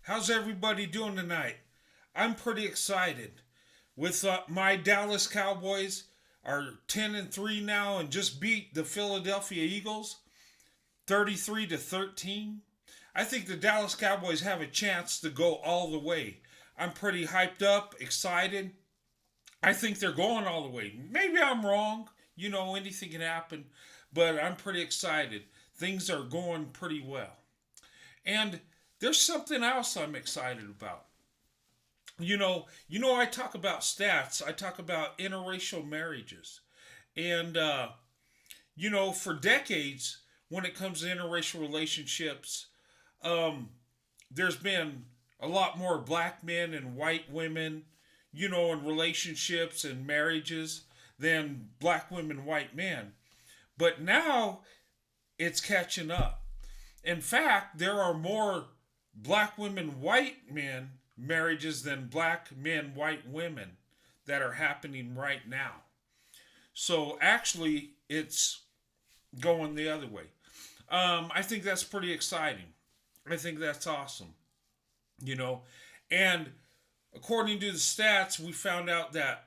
How's everybody doing tonight? I'm pretty excited. With my Dallas Cowboys are 10-3 now and just beat the Philadelphia Eagles 33-13. I think the Dallas Cowboys have a chance to go all the way. I'm pretty hyped up, excited. I think they're going all the way. Maybe I'm wrong. Anything can happen, but I'm pretty excited. Things are going pretty well. And there's something else I'm excited about. I talk about stats. I talk about interracial marriages, and for decades, when it comes to interracial relationships, um, there's been a lot more black men and white women, in relationships and marriages than black women, white men. But now it's catching up. In fact, there are more black women, white men marriages than black men, white women that are happening right now. So actually, it's going the other way. I think that's pretty exciting. I think that's awesome. You know, and according to the stats, we found out that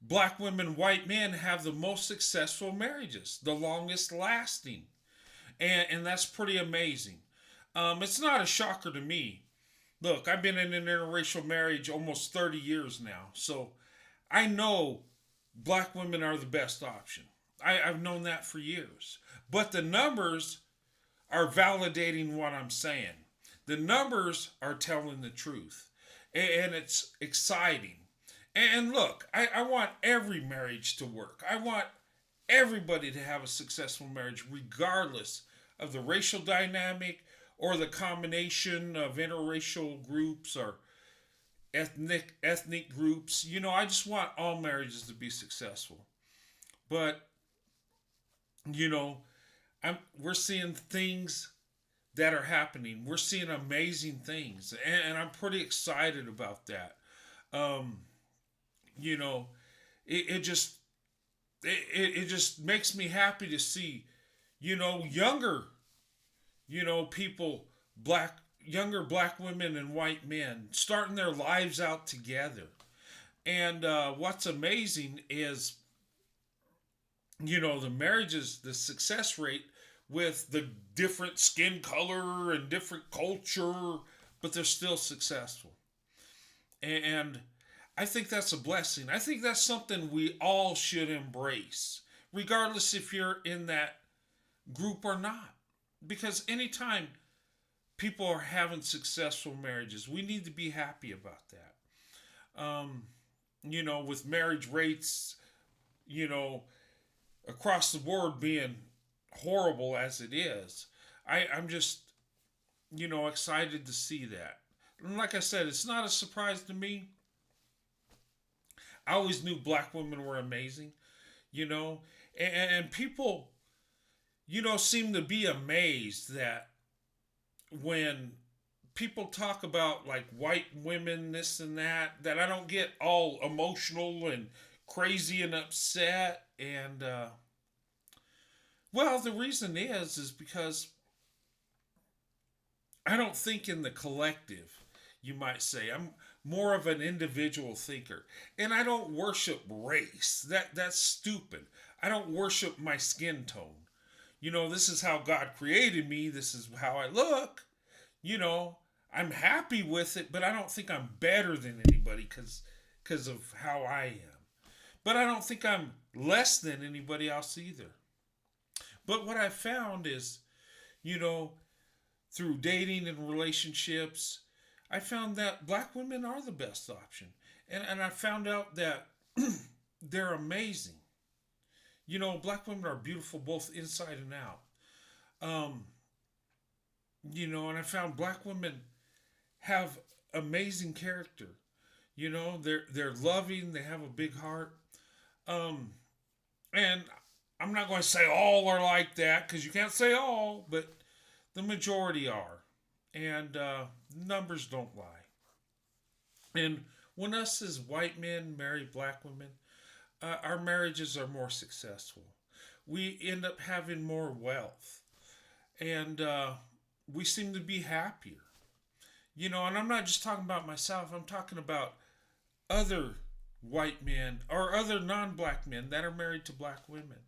black women, white men have the most successful marriages, the longest lasting, and that's pretty amazing. It's not a shocker to me. Look, I've been in an interracial marriage almost 30 years now, so I know black women are the best option. I've known that for years. But the numbers are validating what I'm saying. The numbers are telling the truth. And it's exciting. And look, I want every marriage to work. I want everybody to have a successful marriage, regardless of the racial dynamic or the combination of interracial groups or ethnic groups. I just want all marriages to be successful. But you know, we're seeing things that are happening. We're seeing amazing things, and I'm pretty excited about that. Um, you know, it just it just makes me happy to see, younger, people, younger black women and white men starting their lives out together. And what's amazing is, the marriages, the success rate with the different skin color and different culture, but they're still successful. And I think that's a blessing. I think that's something we all should embrace, regardless if you're in that group or not. Because anytime people are having successful marriages, we need to be happy about that. With marriage rates, you know, across the board being horrible as it is, I'm just, excited to see that. And like I said, it's not a surprise to me. I always knew black women were amazing, you know, and people, seem to be amazed that when people talk about like white women, this and that I don't get all emotional and crazy and upset. And, well, the reason is because I don't think in the collective, you might say. I'm more of an individual thinker. And I don't worship race. That's stupid. I don't worship my skin tone. This is how God created me. This is how I look. You know, I'm happy with it, but I don't think I'm better than anybody because of how I am. But I don't think I'm less than anybody else either. But what I found is, you know, through dating and relationships, I found that black women are the best option. And I found out that they're amazing. Black women are beautiful both inside and out. Um, and I found black women have amazing character. They're loving, they have a big heart. Um, and I'm not going to say all are like that because you can't say all, but the majority are. And numbers don't lie. And when us as white men marry black women, our marriages are more successful. We end up having more wealth. And we seem to be happier. And I'm not just talking about myself, I'm talking about other white men or other non black men that are married to black women.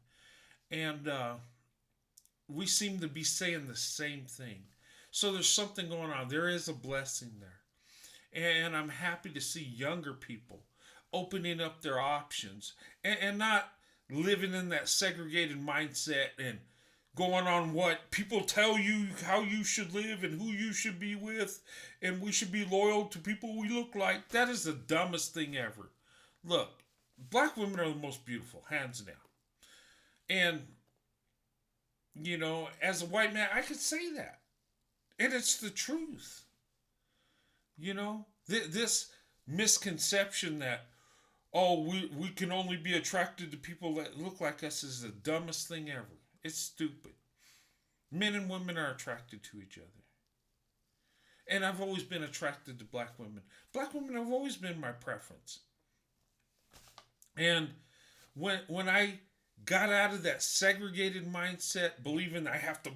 And we seem to be saying the same thing. So there's something going on. There is a blessing there. And I'm happy to see younger people opening up their options and not living in that segregated mindset and going on what people tell you how you should live and who you should be with, and we should be loyal to people we look like. That is the dumbest thing ever. Look, black women are the most beautiful, hands down. And, as a white man, I could say that. And it's the truth. This misconception that, oh, we can only be attracted to people that look like us is the dumbest thing ever. It's stupid. Men and women are attracted to each other. And I've always been attracted to black women. Black women have always been my preference. And when I got out of that segregated mindset, believing I have to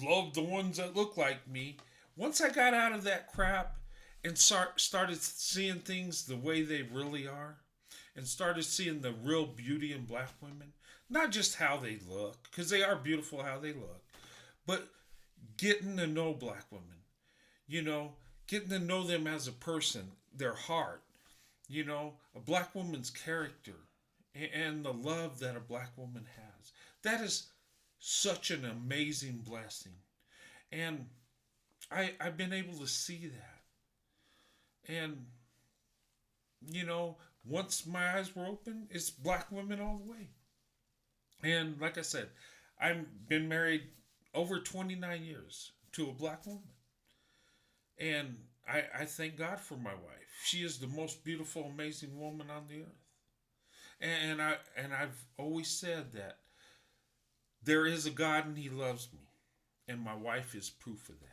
love the ones that look like me, once I got out of that crap and started seeing things the way they really are, and started seeing the real beauty in black women, not just how they look, because they are beautiful how they look, but getting to know black women, getting to know them as a person, their heart, a black woman's character, and the love that a black woman has. That is such an amazing blessing. And I've been able to see that. And, once my eyes were open, it's black women all the way. And like I said, I've been married over 29 years to a black woman. And I thank God for my wife. She is the most beautiful, amazing woman on the earth. And I've always said that there is a God and He loves me. And my wife is proof of that.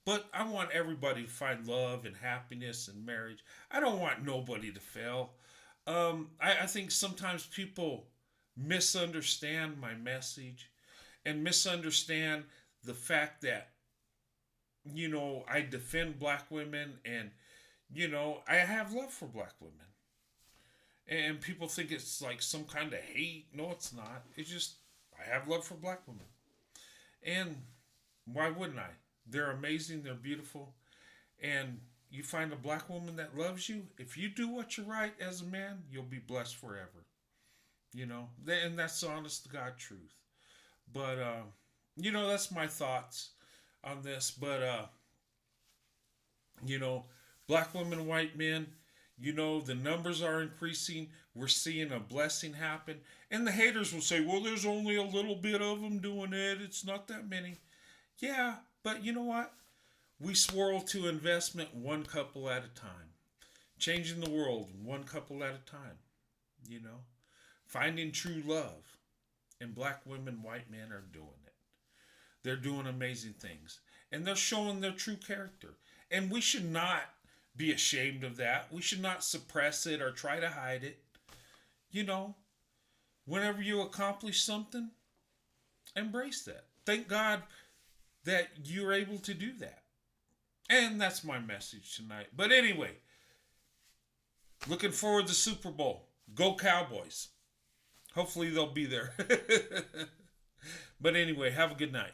But I want everybody to find love and happiness in marriage. I don't want nobody to fail. I think sometimes people misunderstand my message and misunderstand the fact that, I defend black women and, I have love for black women. And people think it's like some kind of hate. No, it's not. It's just, I have love for black women. And why wouldn't I? They're amazing. They're beautiful. And you find a black woman that loves you. If you do what you're right as a man, you'll be blessed forever. And that's the honest to God truth. But, that's my thoughts on this. But, black women, white men, the numbers are increasing. We're seeing a blessing happen. And the haters will say, well, there's only a little bit of them doing it. It's not that many. Yeah, but you know what? We swirl to investment one couple at a time. Changing the world one couple at a time. Finding true love. And black women, white men are doing it. They're doing amazing things. And they're showing their true character. And we should not be ashamed of that. We should not suppress it or try to hide it. Whenever you accomplish something, embrace that. Thank God that you're able to do that. And that's my message tonight. But anyway, looking forward to Super Bowl. Go Cowboys. Hopefully they'll be there. But anyway, have a good night.